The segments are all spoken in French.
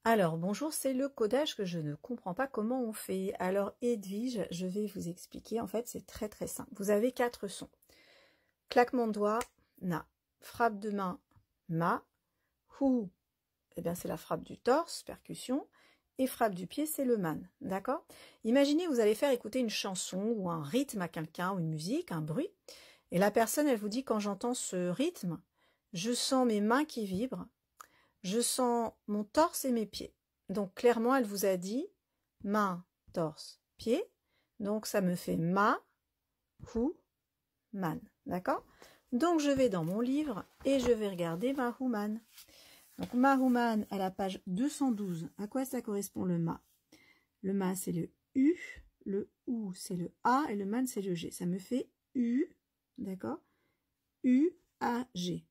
Alors, bonjour, c'est le codage que je ne comprends pas comment on fait. Alors, Edwige, je vais vous expliquer. En fait, c'est très très simple. Vous avez 4 sons. Claquement de doigts, na. Frappe de main, ma. Hou, eh bien, c'est la frappe du torse, percussion. Et frappe du pied, c'est le man. D'accord? Imaginez, vous allez faire écouter une chanson ou un rythme à quelqu'un, ou une musique, un bruit. Et la personne, elle vous dit, quand j'entends ce rythme, je sens mes mains qui vibrent. Je sens mon torse et mes pieds. Donc, clairement, elle vous a dit main, torse, pied. Donc, ça me fait ma, hu, man. D'accord? Donc, je vais dans mon livre et je vais regarder ma, hu, man. Donc, ma, hu, man, à la page 212. À quoi ça correspond le ma? Le ma, c'est le U. Le ou, c'est le A. Et le man, c'est le G. Ça me fait U. D'accord? U, A, G.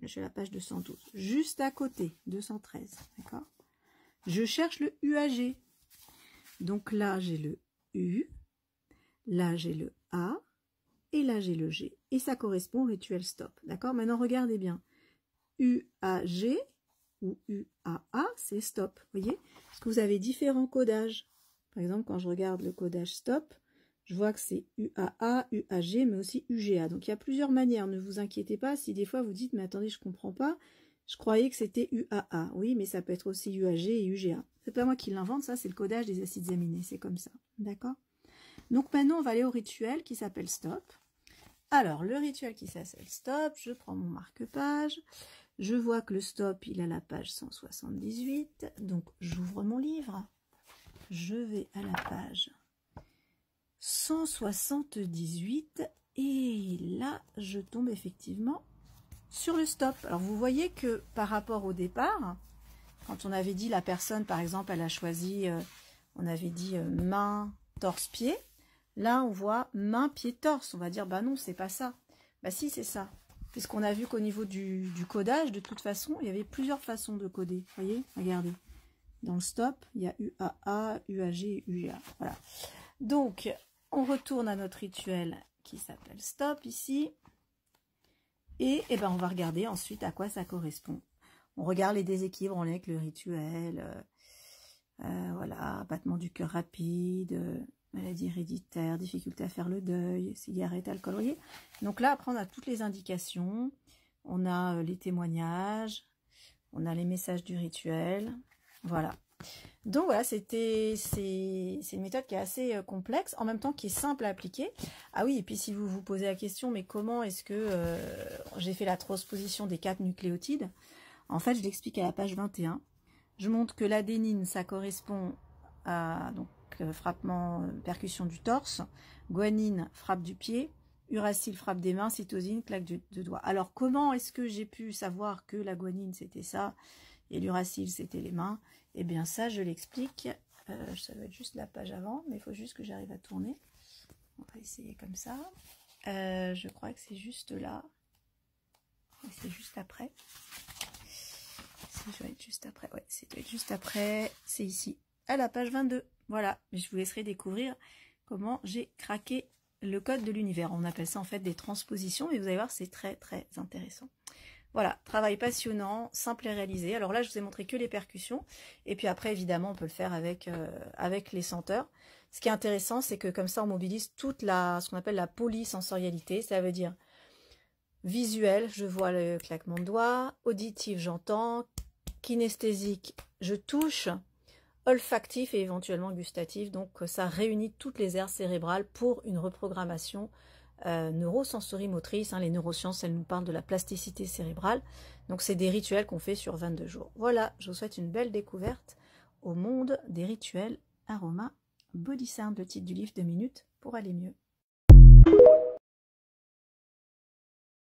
Je suis à la page 212. Juste à côté, 213. D'accord? Je cherche le UAG. Donc là, j'ai le U. Là, j'ai le A. Et là, j'ai le G. Et ça correspond au rituel stop. D'accord? Maintenant, regardez bien. UAG ou UAA, c'est stop. Vous voyez? Parce que vous avez différents codages. Par exemple, quand je regarde le codage stop, je vois que c'est UAA, UAG, mais aussi UGA. Donc, il y a plusieurs manières. Ne vous inquiétez pas si des fois vous dites, mais attendez, je comprends pas. Je croyais que c'était UAA. Oui, mais ça peut être aussi UAG et UGA. C'est pas moi qui l'invente, ça, c'est le codage des acides aminés. C'est comme ça. D'accord? Donc, maintenant, on va aller au rituel qui s'appelle stop. Alors, le rituel qui s'appelle stop, je prends mon marque-page. Je vois que le stop, il est à la page 178. Donc, j'ouvre mon livre. Je vais à la page 178 et là je tombe effectivement sur le stop. Alors vous voyez que par rapport au départ, quand on avait dit la personne par exemple elle a choisi, on avait dit main, torse, pied, là on voit main, pied, torse, on va dire bah non c'est pas ça, bah si c'est ça, puisqu'on a vu qu'au niveau du codage de toute façon il y avait plusieurs façons de coder, vous voyez, regardez, dans le stop il y a UAA, UAG et UGA, voilà. Donc, on retourne à notre rituel qui s'appelle stop ici. Et ben, on va regarder ensuite à quoi ça correspond. On regarde les déséquilibres en lien avec le rituel. Voilà, battement du cœur rapide, maladie héréditaire, difficulté à faire le deuil, cigarette, alcool, vous voyez. Donc là, après, on a toutes les indications. On a les témoignages. On a les messages du rituel. Voilà. Donc voilà, c'est une méthode qui est assez complexe, en même temps qui est simple à appliquer. Ah oui, et puis si vous vous posez la question, mais comment est-ce que j'ai fait la transposition des 4 nucléotides? En fait, je l'explique à la page 21. Je montre que l'adénine, ça correspond à donc frappement, percussion du torse, guanine, frappe du pied, uracile, frappe des mains, cytosine, claque de doigts. Alors comment est-ce que j'ai pu savoir que la guanine c'était ça et l'uracile c'était les mains? Eh bien ça je l'explique, ça doit être juste la page avant, mais il faut juste que j'arrive à tourner. On va essayer comme ça. Je crois que c'est juste là. C'est juste après. Ça doit être juste après, ouais, ça doit être juste après, c'est ici, à la page 22. Voilà, je vous laisserai découvrir comment j'ai craqué le code de l'univers. On appelle ça en fait des transpositions, mais vous allez voir, c'est très très intéressant. Voilà, travail passionnant, simple à réaliser. Alors là, je vous ai montré que les percussions, et puis après, évidemment, on peut le faire avec les senteurs. Ce qui est intéressant, c'est que comme ça, on mobilise toute ce qu'on appelle la polysensorialité, ça veut dire visuel, je vois le claquement de doigts, auditif, j'entends, kinesthésique, je touche, olfactif et éventuellement gustatif. Donc ça réunit toutes les aires cérébrales pour une reprogrammation neurosensorimotrice. Les neurosciences, elles nous parlent de la plasticité cérébrale. Donc c'est des rituels qu'on fait sur 22 jours. Voilà, je vous souhaite une belle découverte au monde des rituels Aroma Body Sound, le titre du livre 2 minutes pour aller mieux.